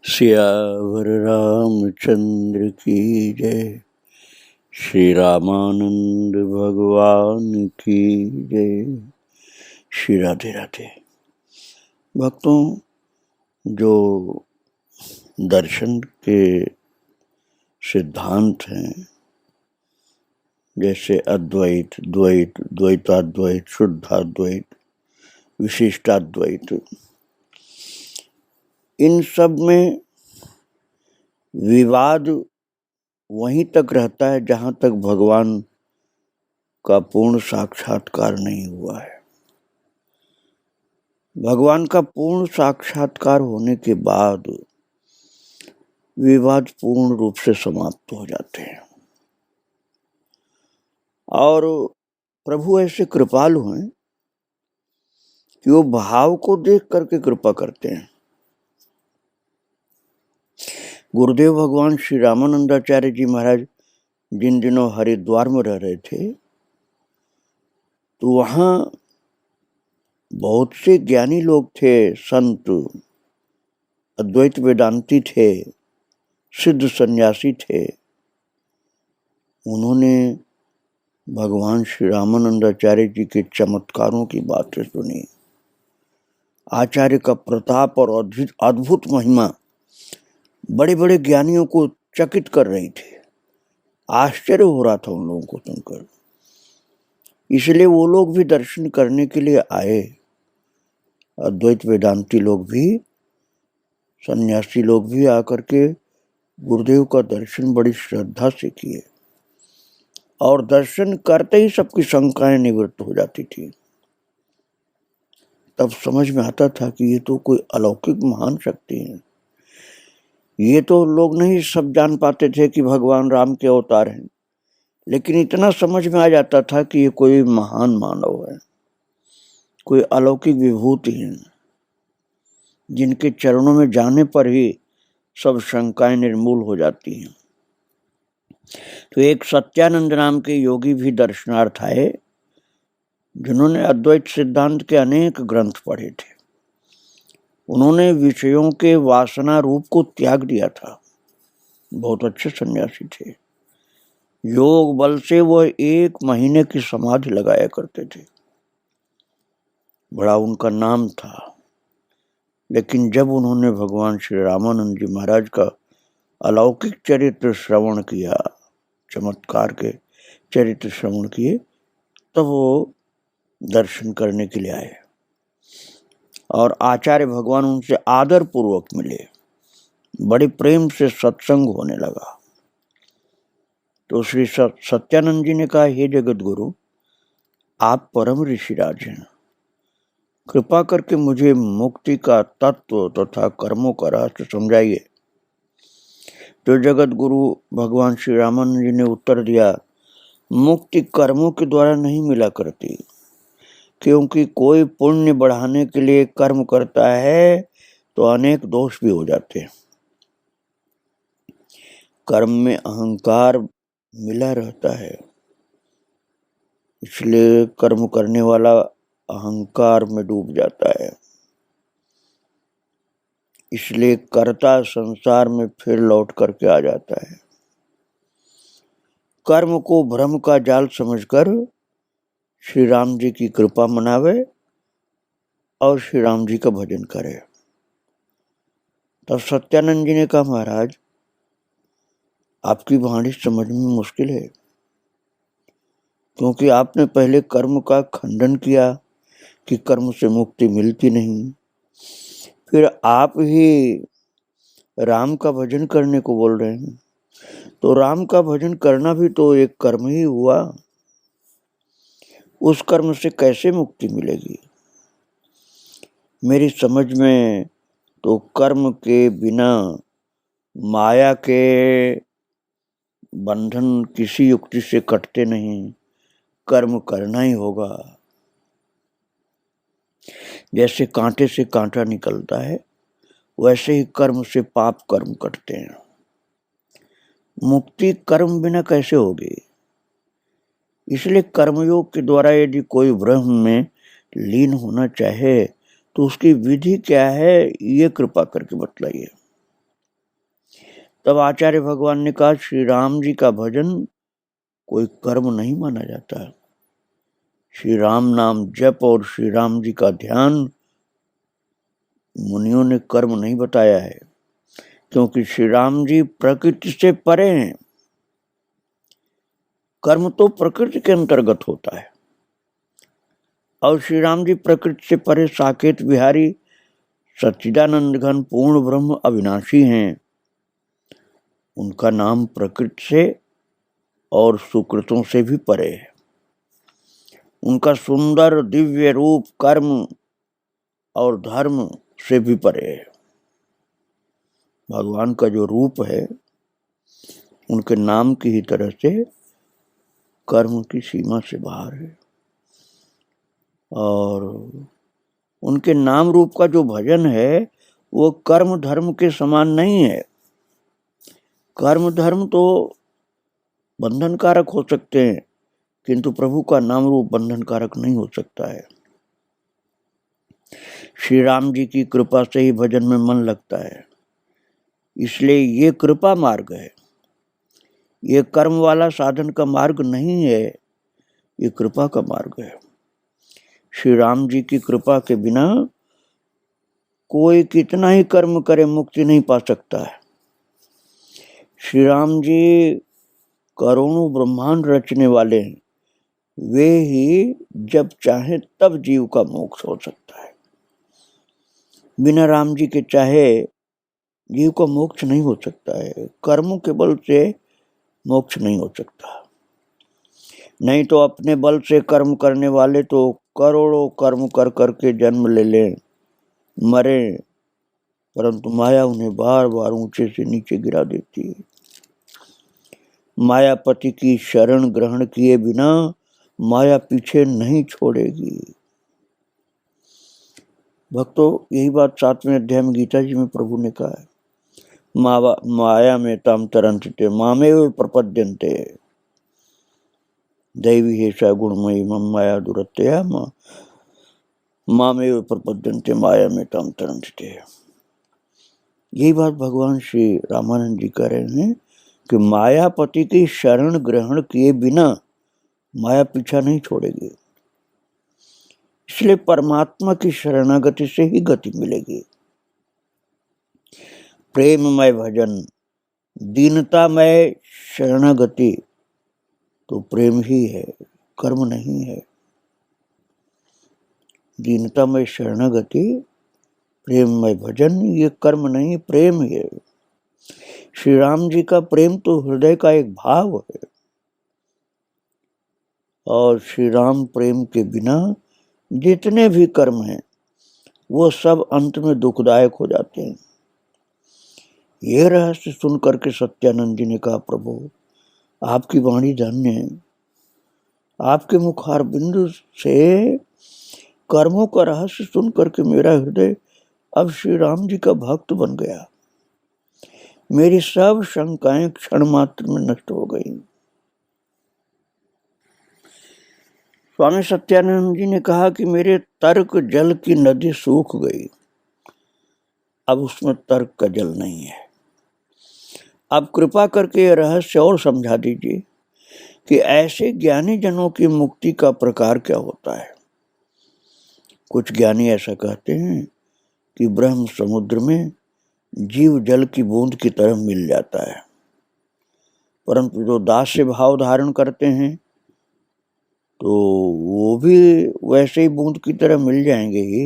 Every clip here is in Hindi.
सियावर रामचंद्र की जय। श्री रामानंद भगवान की जय। श्री राधे राधे। भक्तों, जो दर्शन के सिद्धांत हैं, जैसे अद्वैत, द्वैत, द्वैताद्वैत, शुद्धाद्वैत, विशिष्टाद्वैत, इन सब में विवाद वहीं तक रहता है जहां तक भगवान का पूर्ण साक्षात्कार नहीं हुआ है। भगवान का पूर्ण साक्षात्कार होने के बाद विवाद पूर्ण रूप से समाप्त हो जाते हैं। और प्रभु ऐसे कृपालु हैं कि वो भाव को देख करके कृपा करते हैं। गुरुदेव भगवान श्री रामानंदाचार्य जी महाराज जिन दिनों हरिद्वार में रह रहे थे, तो वहां बहुत से ज्ञानी लोग थे, संत, अद्वैत वेदांती थे, सिद्ध सन्यासी थे। उन्होंने भगवान श्री रामानंदाचार्य जी के चमत्कारों की बातें सुनी। आचार्य का प्रताप और अद्भुत महिमा बड़े बड़े ज्ञानियों को चकित कर रही थी। आश्चर्य हो रहा था उन लोगों को सुनकर। इसलिए वो लोग भी दर्शन करने के लिए आए। अद्वैत वेदांती लोग भी, सन्यासी लोग भी आकर के गुरुदेव का दर्शन बड़ी श्रद्धा से किए, और दर्शन करते ही सबकी शंकाएं निवृत्त हो जाती थी। तब समझ में आता था कि ये तो कोई अलौकिक महान शक्ति है। ये तो लोग नहीं सब जान पाते थे कि भगवान राम के अवतार हैं, लेकिन इतना समझ में आ जाता था कि ये कोई महान मानव है, कोई अलौकिक विभूति है, जिनके चरणों में जाने पर ही सब शंकाएं निर्मूल हो जाती हैं। तो एक सत्यानंद नाम के योगी भी दर्शनार्थ आए, जिन्होंने अद्वैत सिद्धांत के अनेक ग्रंथ पढ़े थे। उन्होंने विषयों के वासना रूप को त्याग दिया था। बहुत अच्छे सन्यासी थे। योग बल से वह 1 महीने की समाधि लगाया करते थे। बड़ा उनका नाम था। लेकिन जब उन्होंने भगवान श्री रामानंद जी महाराज का अलौकिक चरित्र श्रवण किया, चमत्कार के चरित्र श्रवण किए, तब वो दर्शन करने के लिए आए। और आचार्य भगवान उनसे आदर पूर्वक मिले। बड़े प्रेम से सत्संग होने लगा। तो श्री सत्यानंद जी ने कहा, हे जगत गुरु, आप परम ऋषिराज हैं, कृपा करके मुझे मुक्ति का तत्व तथा कर्मों का रहस्य समझाइए। तो जगत गुरु भगवान श्री रामानंद जी ने उत्तर दिया, मुक्ति कर्मों के द्वारा नहीं मिला करती, क्योंकि कोई पुण्य बढ़ाने के लिए कर्म करता है तो अनेक दोष भी हो जाते हैं। कर्म में अहंकार मिला रहता है, इसलिए कर्म करने वाला अहंकार में डूब जाता है। इसलिए कर्ता संसार में फिर लौट करके आ जाता है। कर्म को भ्रम का जाल समझकर श्री राम जी की कृपा मनावे और श्री राम जी का भजन करे। तब सत्यानंद जी ने कहा, महाराज, आपकी वाणी समझ में मुश्किल है, क्योंकि आपने पहले कर्म का खंडन किया कि कर्म से मुक्ति मिलती नहीं, फिर आप ही राम का भजन करने को बोल रहे हैं। तो राम का भजन करना भी तो एक कर्म ही हुआ। उस कर्म से कैसे मुक्ति मिलेगी? मेरी समझ में तो कर्म के बिना माया के बंधन किसी युक्ति से कटते नहीं, कर्म करना ही होगा। जैसे कांटे से कांटा निकलता है, वैसे ही कर्म से पाप कर्म कटते हैं। मुक्ति कर्म बिना कैसे होगी? इसलिए कर्मयोग के द्वारा यदि कोई ब्रह्म में लीन होना चाहे तो उसकी विधि क्या है, ये कृपा करके बतलाइए। तब आचार्य भगवान ने कहा, श्री राम जी का भजन कोई कर्म नहीं माना जाता। श्री राम नाम जप और श्री राम जी का ध्यान मुनियों ने कर्म नहीं बताया है, क्योंकि श्री राम जी प्रकृति से परे हैं। कर्म तो प्रकृति के अंतर्गत होता है, और श्री राम जी प्रकृति से परे साकेत बिहारी सच्चिदानंद घन पूर्ण ब्रह्म अविनाशी हैं। उनका नाम प्रकृति से और सुकृतों से भी परे है। उनका सुंदर दिव्य रूप कर्म और धर्म से भी परे है। भगवान का जो रूप है उनके नाम की ही तरह से कर्म की सीमा से बाहर है, और उनके नाम रूप का जो भजन है वो कर्म धर्म के समान नहीं है। कर्म धर्म तो बंधनकारक हो सकते हैं, किंतु प्रभु का नाम रूप बंधनकारक नहीं हो सकता है। श्री राम जी की कृपा से ही भजन में मन लगता है, इसलिए ये कृपा मार्ग है। ये कर्म वाला साधन का मार्ग नहीं है, ये कृपा का मार्ग है। श्री राम जी की कृपा के बिना कोई कितना ही कर्म करे मुक्ति नहीं पा सकता है। श्री राम जी करोड़ों ब्रह्मांड रचने वाले हैं, वे ही जब चाहे तब जीव का मोक्ष हो सकता है। बिना राम जी के चाहे जीव का मोक्ष नहीं हो सकता है। कर्मों के बल से मोक्ष नहीं हो सकता। नहीं तो अपने बल से कर्म करने वाले तो करोड़ों कर्म कर करके जन्म ले लें, मरे, परंतु माया उन्हें बार बार ऊंचे से नीचे गिरा देती है। मायापति की शरण ग्रहण किए बिना माया पीछे नहीं छोड़ेगी। भक्तों, यही बात 7वें अध्याय में गीता जी में प्रभु ने कहा है, माया में ताम तरंते मामेव प्रपद्यन्ते दैवी हेषा गुणमयी मम माया दुरत्यया मामेव प्रपद्यन्ते माया में ताम तरंते। यही बात भगवान श्री रामानंद जी कह रहे हैं कि मायापति की शरण ग्रहण किए बिना माया पीछा नहीं छोड़ेगी। इसलिए परमात्मा की शरणागति से ही गति मिलेगी। प्रेममय भजन, दीनतामय शरणागति तो प्रेम ही है, कर्म नहीं है। दीनतामय शरणागति, प्रेममय भजन, ये कर्म नहीं, प्रेम है। श्री राम जी का प्रेम तो हृदय का एक भाव है, और श्री राम प्रेम के बिना जितने भी कर्म हैं वो सब अंत में दुखदायक हो जाते हैं। ये रहस्य सुन करके सत्यानंद जी ने कहा, प्रभु आपकी वाणी धन्य है। आपके मुखार बिंदु से कर्मों का रहस्य सुन करके मेरा हृदय अब श्री राम जी का भक्त बन गया। मेरी सब शंकाएं क्षण मात्र में नष्ट हो गई। स्वामी सत्यानंद जी ने कहा कि मेरे तर्क जल की नदी सूख गई, अब उसमें तर्क का जल नहीं है। अब कृपा करके यह रहस्य और समझा दीजिए कि ऐसे ज्ञानी जनों की मुक्ति का प्रकार क्या होता है। कुछ ज्ञानी ऐसा कहते हैं कि ब्रह्म समुद्र में जीव जल की बूंद की तरह मिल जाता है, परंतु जो दास्य भाव धारण करते हैं तो वो भी वैसे ही बूंद की तरह मिल जाएंगे ही।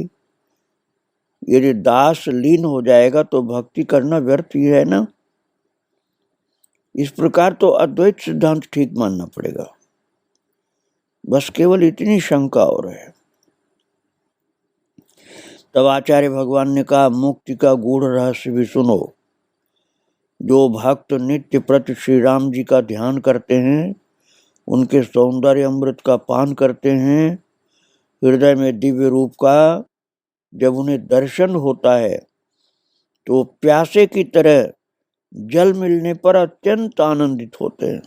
यदि दास लीन हो जाएगा तो भक्ति करना व्यर्थ ही है ना। इस प्रकार तो अद्वैत सिद्धांत ठीक मानना पड़ेगा। बस केवल इतनी शंका और है। तब आचार्य भगवान ने कहा, मुक्ति का गूढ़ रहस्य भी सुनो। जो भक्त नित्य प्रति श्री राम जी का ध्यान करते हैं, उनके सौंदर्य अमृत का पान करते हैं, हृदय में दिव्य रूप का जब उन्हें दर्शन होता है तो प्यासे की तरह जल मिलने पर अत्यंत आनंदित होते हैं।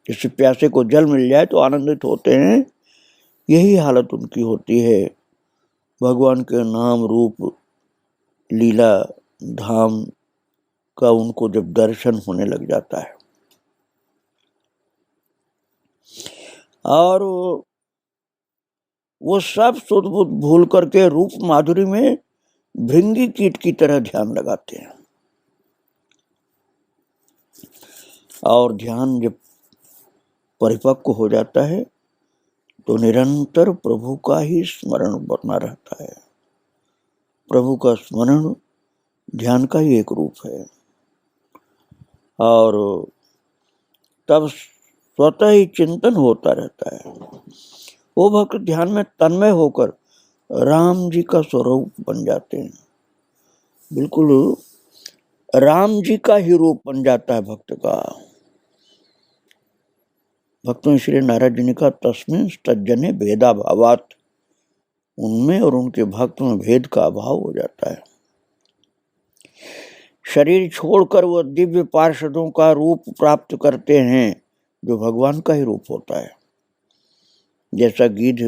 जैसे प्यासे को जल मिल जाए तो आनंदित होते हैं, यही हालत उनकी होती है। भगवान के नाम रूप लीला धाम का उनको जब दर्शन होने लग जाता है और वो सब सुध बुध भूल करके रूप माधुरी में भृंगी कीट की तरह ध्यान लगाते हैं। और ध्यान जब परिपक्व हो जाता है तो निरंतर प्रभु का ही स्मरण बना रहता है। प्रभु का स्मरण ध्यान का ही एक रूप है और तब स्वतः ही चिंतन होता रहता है। वो भक्त ध्यान में तन्मय होकर राम जी का स्वरूप बन जाते हैं, बिल्कुल राम जी का ही रूप बन जाता है भक्त का। भक्तों श्री नारद जी ने कहा तस्मिन् तज्जने भेदा भावात, उनमें और उनके भक्त में भेद का अभाव हो जाता है। शरीर छोड़कर वो दिव्य पार्षदों का रूप प्राप्त करते हैं जो भगवान का ही रूप होता है। जैसा गीध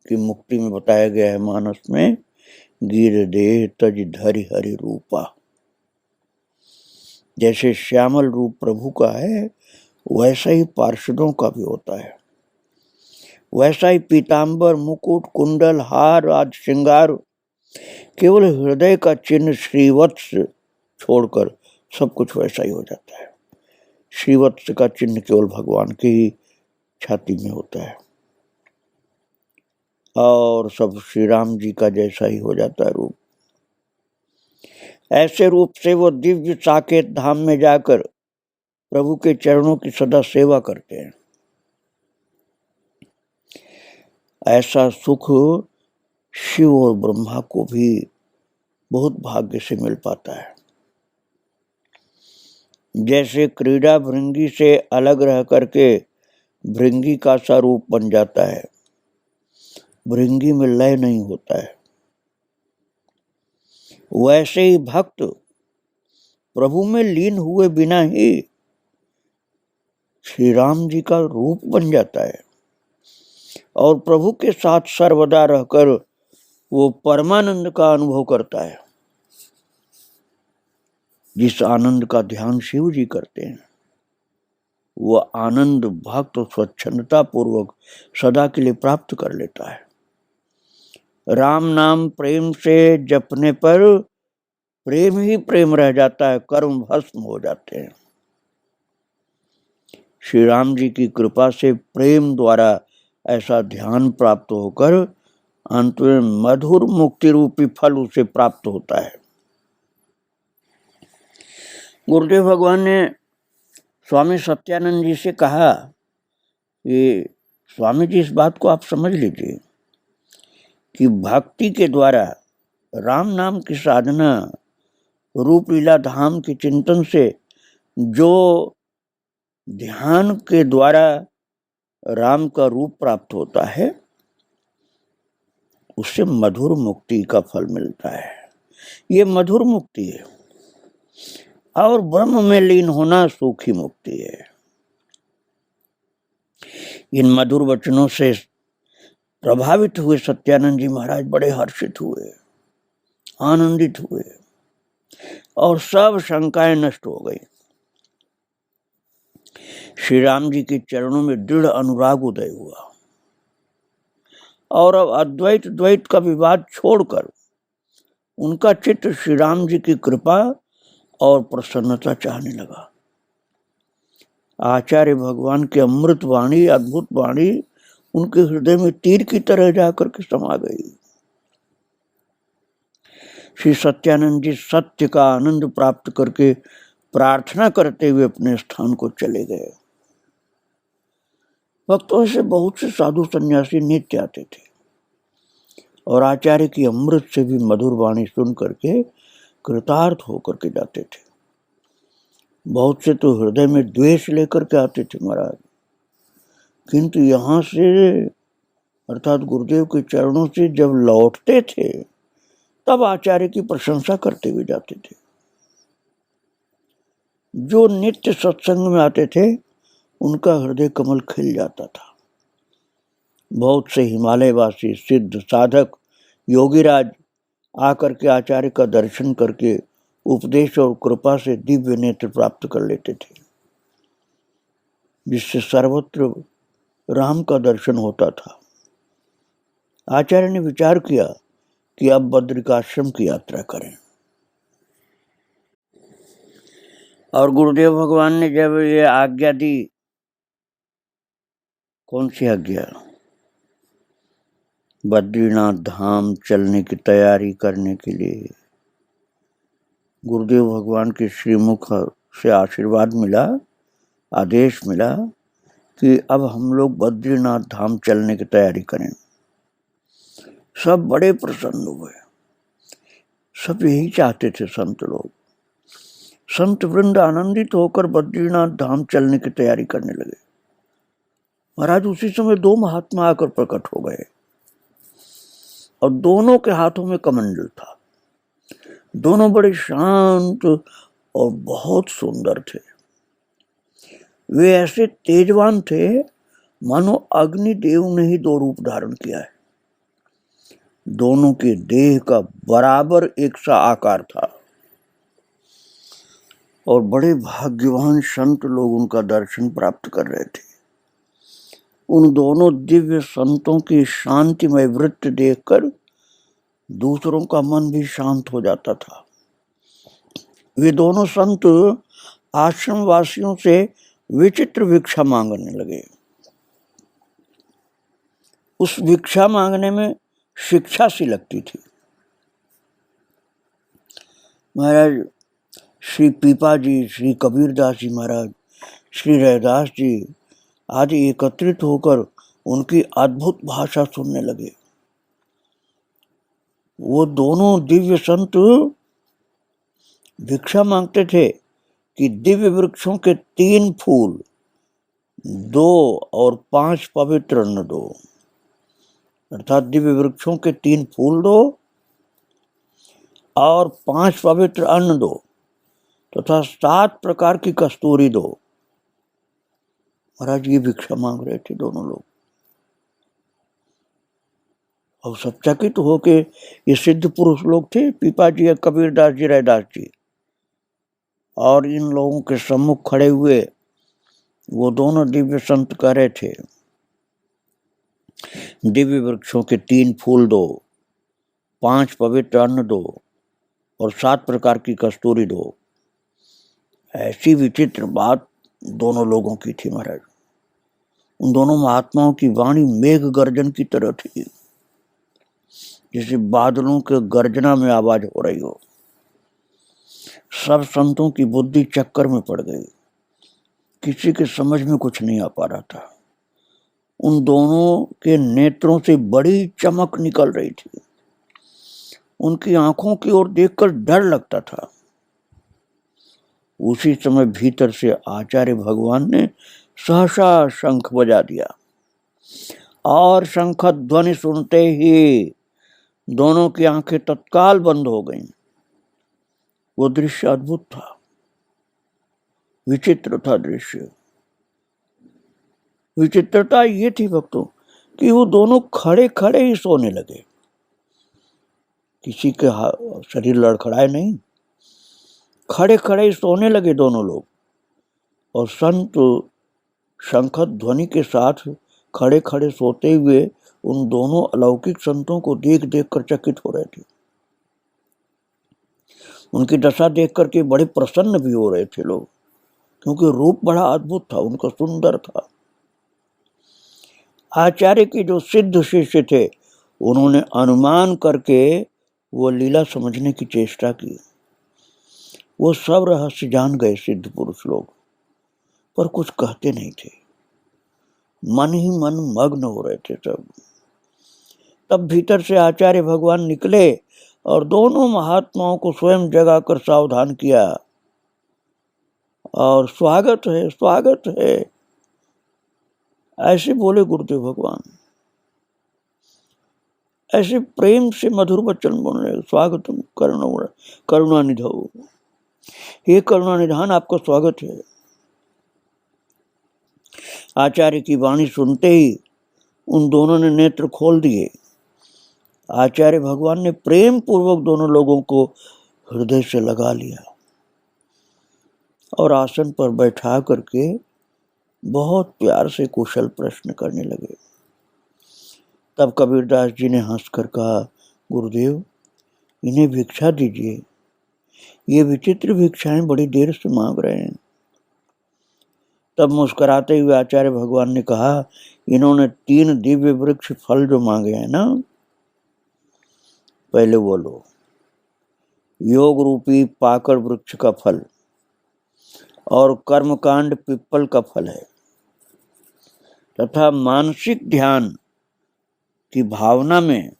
की मुक्ति में बताया गया है मानस में, गीध देह तज धरि हरि रूपा। जैसे श्यामल रूप प्रभु का है वैसा ही पार्षदों का भी होता है। वैसा ही पीतांबर मुकुट कुंडल हार आदि श्रृंगार केवल हृदय का चिन्ह श्रीवत्स छोड़कर सब कुछ वैसा ही हो जाता है। श्रीवत्स का चिन्ह केवल भगवान की ही छाती में होता है और सब श्री राम जी का जैसा ही हो जाता है रूप। ऐसे रूप से वो दिव्य साकेत धाम में जाकर प्रभु के चरणों की सदा सेवा करते हैं। ऐसा सुख शिव और ब्रह्मा को भी बहुत भाग्य से मिल पाता है। जैसे क्रीड़ा भृंगी से अलग रह करके भृंगी का सा रूप बन जाता है, भृंगी में लय नहीं होता है, वैसे ही भक्त प्रभु में लीन हुए बिना ही श्री राम जी का रूप बन जाता है और प्रभु के साथ सर्वदा रहकर वो परमानंद का अनुभव करता है। जिस आनंद का ध्यान शिव जी करते हैं वह आनंद भक्त स्वच्छंदता पूर्वक सदा के लिए प्राप्त कर लेता है। राम नाम प्रेम से जपने पर प्रेम ही प्रेम रह जाता है, कर्म भस्म हो जाते हैं। श्री राम जी की कृपा से प्रेम द्वारा ऐसा ध्यान प्राप्त होकर अंत में मधुर मुक्ति रूपी फल उसे प्राप्त होता है। गुरुदेव भगवान ने स्वामी सत्यानंद जी से कहा कि स्वामी जी इस बात को आप समझ लीजिए कि भक्ति के द्वारा राम नाम की साधना रूप लीला धाम के चिंतन से जो ध्यान के द्वारा राम का रूप प्राप्त होता है उससे मधुर मुक्ति का फल मिलता है। ये मधुर मुक्ति है और ब्रह्म में लीन होना सुखी मुक्ति है। इन मधुर वचनों से प्रभावित हुए सत्यानंद जी महाराज बड़े हर्षित हुए, आनंदित हुए और सब शंकाएं नष्ट हो गई। श्री राम जी के चरणों में दृढ़ अनुराग उदय हुआ और अब अद्वैत द्वैत का विवाद छोड़कर उनका चित्त श्री राम जी की कृपा और प्रसन्नता चाहने लगा। आचार्य भगवान की अमृत वाणी, अद्भुत वाणी उनके हृदय में तीर की तरह जाकर के समा गई। श्री सत्यानंद जी सत्य का आनंद प्राप्त करके प्रार्थना करते हुए अपने स्थान को चले गए। भक्तों से बहुत से साधु सन्यासी नित्य आते थे और आचार्य की अमृत से भी मधुर वाणी सुन करके कृतार्थ होकर के जाते थे। बहुत से तो हृदय में द्वेष लेकर के आते थे महाराज, किंतु यहाँ से अर्थात गुरुदेव के चरणों से जब लौटते थे तब आचार्य की प्रशंसा करते हुए जाते थे। जो नित्य सत्संग में आते थे उनका हृदय कमल खिल जाता था। बहुत से हिमालयवासी सिद्ध साधक योगीराज आकर के आचार्य का दर्शन करके उपदेश और कृपा से दिव्य नेत्र प्राप्त कर लेते थे, जिससे सर्वत्र राम का दर्शन होता था। आचार्य ने विचार किया कि अब बद्रिकाश्रम की यात्रा करें, और गुरुदेव भगवान ने जब ये आज्ञा दी, कौन सी आज्ञा? बद्रीनाथ धाम चलने की तैयारी करने के लिए गुरुदेव भगवान के श्रीमुख से आशीर्वाद मिला, आदेश मिला कि अब हम लोग बद्रीनाथ धाम चलने की तैयारी करें। सब बड़े प्रसन्न हुए, सब यही चाहते थे संत लोग। संत वृंद आनंदित होकर बद्रीनाथ धाम चलने की तैयारी करने लगे। महाराज उसी समय दो महात्मा आकर प्रकट हो गए और दोनों के हाथों में कमंडल था। दोनों बड़े शांत और बहुत सुंदर थे। वे ऐसे तेजवान थे मानो अग्निदेव ने ही दो रूप धारण किया है। दोनों के देह का बराबर एक सा आकार था और बड़े भाग्यवान संत लोग उनका दर्शन प्राप्त कर रहे थे। उन दोनों दिव्य संतों की शांतिमय वृत्ति देखकर दूसरों का मन भी शांत हो जाता था। वे दोनों संत आश्रम वासियों से विचित्र भिक्षा मांगने लगे। उस भिक्षा मांगने में शिक्षा सी लगती थी। महाराज श्री पीपा जी, श्री कबीरदास जी महाराज, श्री रैदास जी आदि एकत्रित होकर उनकी अद्भुत भाषा सुनने लगे। वो दोनों दिव्य संत भिक्षा मांगते थे कि दिव्य वृक्षों के 3 फूल 2 और 5 पवित्र अन्न दो, अर्थात दिव्य वृक्षों के 3 फूल दो और 5 पवित्र अन्न दो तथा 7 प्रकार की कस्तूरी दो। महाराज ये भिक्षा मांग रहे थे दोनों लोग। और सब चकित होके, ये सिद्ध पुरुष लोग थे, पीपा जी, कबीरदास जी, रैदास जी, और इन लोगों के सम्मुख खड़े हुए वो दोनों दिव्य संत कह रहे थे, दिव्य वृक्षों के 3 फूल दो, 5 पवित्र अन्न दो और 7 प्रकार की कस्तूरी दो। ऐसी विचित्र बात दोनों लोगों की थी महाराज। उन दोनों महात्माओं की वाणी मेघ गर्जन की तरह थी, जैसे बादलों के गर्जना में आवाज हो रही हो। सब संतों की बुद्धि चक्कर में पड़ गई, किसी के समझ में कुछ नहीं आ पा रहा था। उन दोनों के नेत्रों से बड़ी चमक निकल रही थी। उनकी आंखों की ओर देखकर डर लगता था। उसी समय भीतर से आचार्य भगवान ने सहसा शंख बजा दिया और शंख ध्वनि सुनते ही दोनों की आंखें तत्काल बंद हो गईं। वो दृश्य अद्भुत था, विचित्र था दृश्य। विचित्रता ये थी भक्तों कि वो दोनों खड़े खड़े ही सोने लगे। किसी के शरीर लड़खड़ाए नहीं, खड़े खड़े ही सोने लगे दोनों लोग। और संत शंख ध्वनि के साथ खड़े खड़े सोते हुए उन दोनों अलौकिक संतों को देख देख कर चकित हो रहे थे। उनकी दशा देख करके बड़े प्रसन्न भी हो रहे थे लोग, क्योंकि रूप बड़ा अद्भुत था, उनका सुंदर था। आचार्य के जो सिद्ध शिष्य थे उन्होंने अनुमान करके वो लीला समझने की चेष्टा की। वो सब रहस्य जान गए सिद्ध पुरुष लोग, पर कुछ कहते नहीं थे। मन ही मन मग्न हो रहे थे सब। तब भीतर से आचार्य भगवान निकले और दोनों महात्माओं को स्वयं जगाकर सावधान किया और स्वागत है, स्वागत है, ऐसे बोले गुरुदेव भगवान। ऐसे प्रेम से मधुर वचन बोल रहे, स्वागतम करुणानिधौ, हे करुणानिधान आपका स्वागत है। आचार्य की वाणी सुनते ही उन दोनों ने नेत्र खोल दिए। आचार्य भगवान ने प्रेम पूर्वक दोनों लोगों को हृदय से लगा लिया और आसन पर बैठा करके बहुत प्यार से कुशल प्रश्न करने लगे। तब कबीरदास जी ने हंसकर कहा, गुरुदेव, इन्हें भिक्षा दीजिए, ये विचित्र भिक्षाएं बड़ी देर से मांग रहे हैं। तब मुस्कुराते हुए आचार्य भगवान ने कहा, इन्होंने 3 दिव्य वृक्ष फल जो मांगे हैं ना, पहले वो लो। योग रूपी पाकड़ वृक्ष का फल और कर्मकांड पिप्पल का फल है, तथा मानसिक ध्यान की भावना में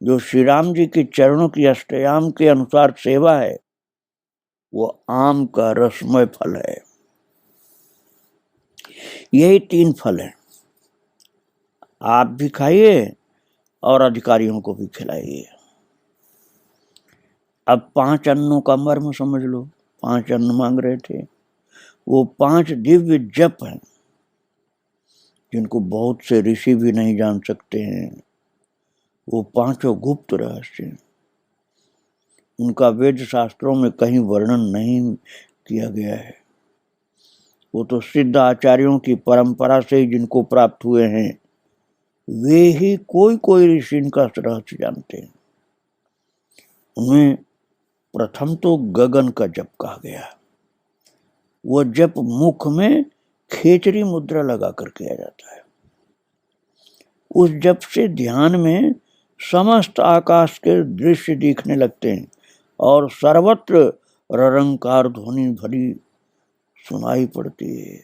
जो श्री राम जी के चरणों की अष्टयाम के अनुसार सेवा है, वो आम का रसमय फल है। यही 3 फल हैं। आप भी खाइए और अधिकारियों को भी खिलाइए। अब 5 अन्नों का मर्म समझ लो। 5 अन्न मांग रहे थे। वो 5 दिव्य जप हैं जिनको बहुत से ऋषि भी नहीं जान सकते हैं। वो 5 गुप्त रहस्य हैं। उनका वेद शास्त्रों में कहीं वर्णन नहीं किया गया है। वो तो सिद्ध आचार्यों की परंपरा से ही जिनको प्राप्त हुए हैं, वे ही कोई ऋषि इनका रहस्य जानते हैं। उनमें प्रथम तो गगन का जप कहा गया। वो जप मुख में खेचरी मुद्रा लगाकर किया जाता है। उस जप से ध्यान में समस्त आकाश के दृश्य दिखने लगते हैं और सर्वत्र ररंकार ध्वनि भरी सुनाई पड़ती है।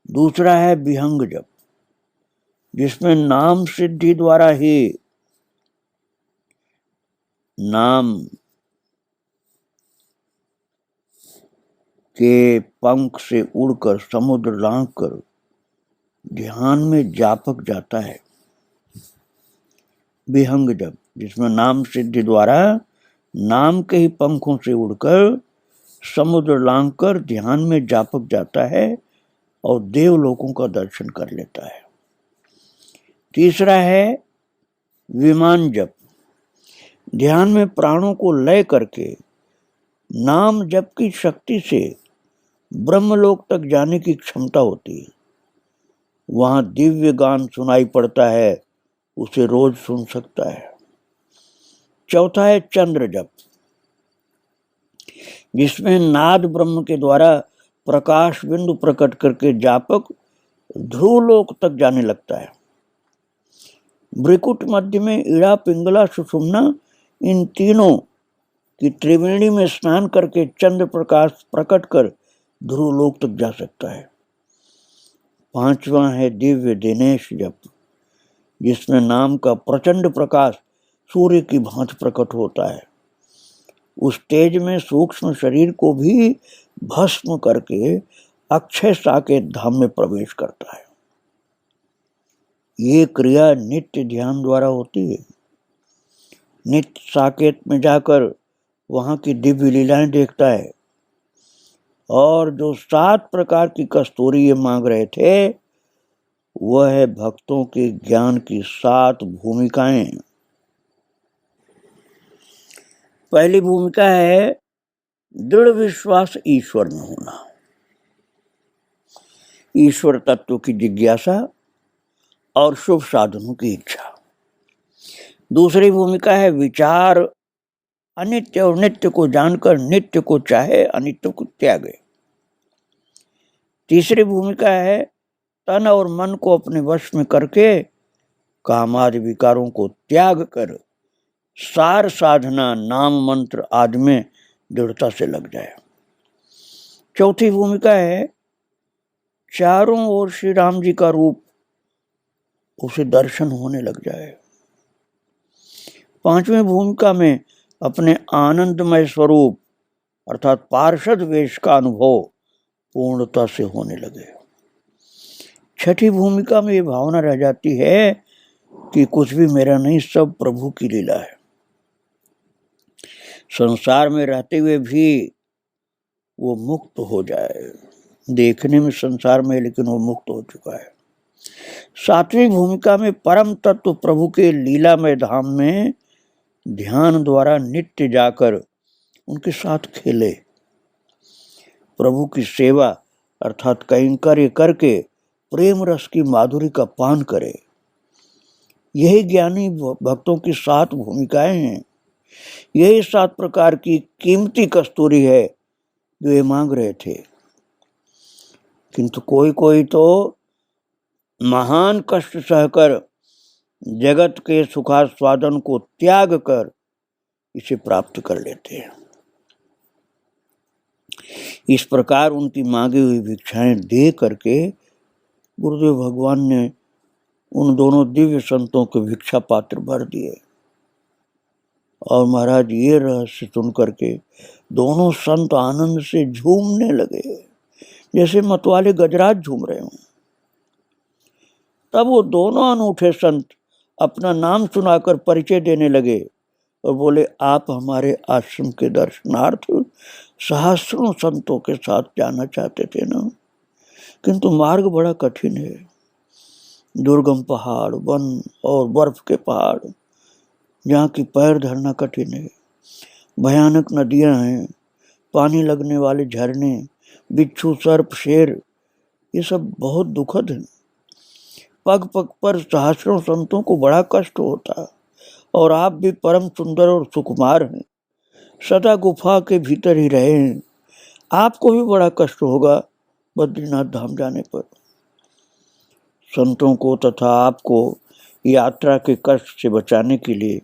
दूसरा है विहंग जप, जिसमें नाम सिद्धि द्वारा ही नाम के पंख से उड़कर समुद्र लांघ कर ध्यान में जापक जाता है। विहंग जप, जिसमें नाम सिद्धि द्वारा नाम के ही पंखों से उड़कर समुद्र लांघ कर ध्यान में जापक जाता है और देवलोकों का दर्शन कर लेता है। तीसरा है विमान जप, ध्यान में प्राणों को लय करके नाम जप की शक्ति से ब्रह्मलोक तक जाने की क्षमता होती है। वहां दिव्य गान सुनाई पड़ता है, उसे रोज सुन सकता है। चौथा है चंद्र जप, जिसमें नाद ब्रह्म के द्वारा प्रकाश बिंदु प्रकट करके जापक ध्रुवलोक तक जाने लगता है। ब्रिकुट मध्य में इड़ा, पिंगला, सुषुम्ना, इन तीनों की त्रिवेणी में स्नान करके चंद्र प्रकाश प्रकट कर ध्रुवलोक तक जा सकता है। 5वां है दिव्य दिनेश जप, जिसमें नाम का प्रचंड प्रकाश सूर्य की भांति प्रकट होता है। उस तेज में सूक्ष्म शरीर को भी भस्म करके अक्षय साकेत धाम में प्रवेश करता है। ये क्रिया नित्य ध्यान द्वारा होती है। नित्य साकेत में जाकर वहां की दिव्य लीलाएं देखता है और जो 7 प्रकार की कस्तूरी ये मांग रहे थे, वह है भक्तों के ज्ञान की 7 भूमिकाएं। पहली भूमिका है दृढ़ विश्वास ईश्वर में होना, ईश्वर तत्व की जिज्ञासा और शुभ साधनों की इच्छा। दूसरी भूमिका है विचार अनित्य और नित्य को जानकर नित्य को चाहे, अनित्य को त्यागे। तीसरी भूमिका है तन और मन को अपने वश में करके कामादि विकारों को त्याग कर सार साधना नाम मंत्र आदि में दृढ़ता से लग जाए। चौथी भूमिका है चारों ओर श्री राम जी का रूप उसे दर्शन होने लग जाए। 5वीं भूमिका में अपने आनंदमय स्वरूप अर्थात पार्षद वेश का अनुभव पूर्णता से होने लगे। 6ठी भूमिका में ये भावना रह जाती है कि कुछ भी मेरा नहीं, सब प्रभु की लीला है। संसार में रहते हुए भी वो मुक्त हो जाए। देखने में संसार में, लेकिन वो मुक्त हो चुका है। 7वीं भूमिका में परम तत्व प्रभु के लीलामय धाम में ध्यान द्वारा नित्य जाकर उनके साथ खेले, प्रभु की सेवा अर्थात कैंकर्य करके प्रेम रस की माधुरी का पान करे। यही ज्ञानी भक्तों की 7 भूमिकाएं हैं। यही 7 प्रकार की कीमती कस्तूरी है जो ये मांग रहे थे। किंतु कोई कोई तो महान कष्ट सहकर जगत के सुखास्वादन को त्याग कर इसे प्राप्त कर लेते हैं। इस प्रकार उनकी मांगी हुई भिक्षाएं दे करके गुरुदेव भगवान ने उन दोनों दिव्य संतों के भिक्षा पात्र भर दिए। और महाराज ये रहस्य सुन करके दोनों संत आनंद से झूमने लगे, जैसे मतवाले गजराज झूम रहे हों। तब वो दोनों अनूठे संत अपना नाम सुनाकर परिचय देने लगे और बोले, आप हमारे आश्रम के दर्शनार्थ सहस्रों संतों के साथ जाना चाहते थे ना, किंतु मार्ग बड़ा कठिन है। दुर्गम पहाड़, वन और बर्फ के पहाड़, जहाँ की पैर धरना कठिन है। भयानक नदियां हैं, पानी लगने वाले झरने, बिच्छू, सर्प, शेर, ये सब बहुत दुखद है। पग पग पर सहस्रों संतों को बड़ा कष्ट होता, और आप भी परम सुंदर और सुकुमार हैं, सदा गुफा के भीतर ही रहे हैं, आपको भी बड़ा कष्ट होगा बद्रीनाथ धाम जाने पर। संतों को तथा आपको यात्रा के कष्ट से बचाने के लिए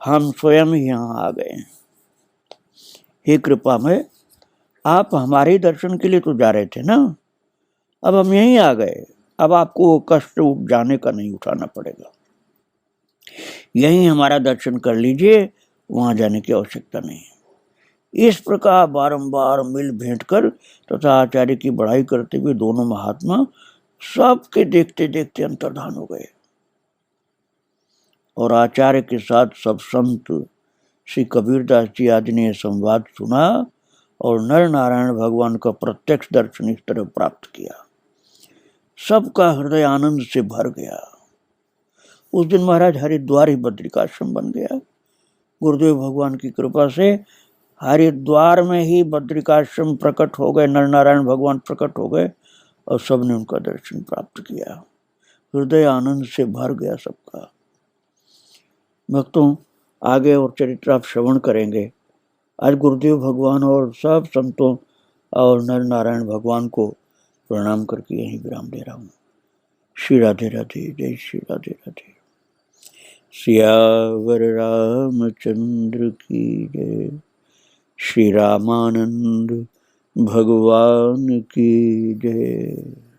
हम स्वयं ही यहाँ आ गए हैं। हे कृपा में, आप हमारे दर्शन के लिए तो जा रहे थे ना, अब हम यहीं आ गए, अब आपको वो कष्ट जाने का नहीं उठाना पड़ेगा। यहीं हमारा दर्शन कर लीजिए, वहां जाने की आवश्यकता नहीं है। इस प्रकार बारंबार मिल भेंट कर तथा आचार्य की बढ़ाई करते हुए दोनों महात्मा सबके देखते देखते अंतर्धान हो गए। और आचार्य के साथ सब संत श्री कबीरदास जी आदि ने संवाद सुना और नर नारायण भगवान का प्रत्यक्ष दर्शन इस तरह प्राप्त किया। सबका हृदय आनंद से भर गया। उस दिन महाराज हरिद्वार ही बद्रिकाश्रम बन गया। गुरुदेव भगवान की कृपा से हरिद्वार में ही बद्रिकाश्रम प्रकट हो गए, नर नारायण भगवान प्रकट हो गए और सबने उनका दर्शन प्राप्त किया। हृदय आनंद से भर गया सबका। भक्तों, आगे और चरित्र आप श्रवण करेंगे। आज गुरुदेव भगवान और सब संतों और नर नारायण भगवान को प्रणाम करके यहीं विराम दे रहा हूँ। श्री राधे राधे, जय श्री राधे राधे। सियावर रामचंद्र की जय। श्री रामानंद भगवान की जय।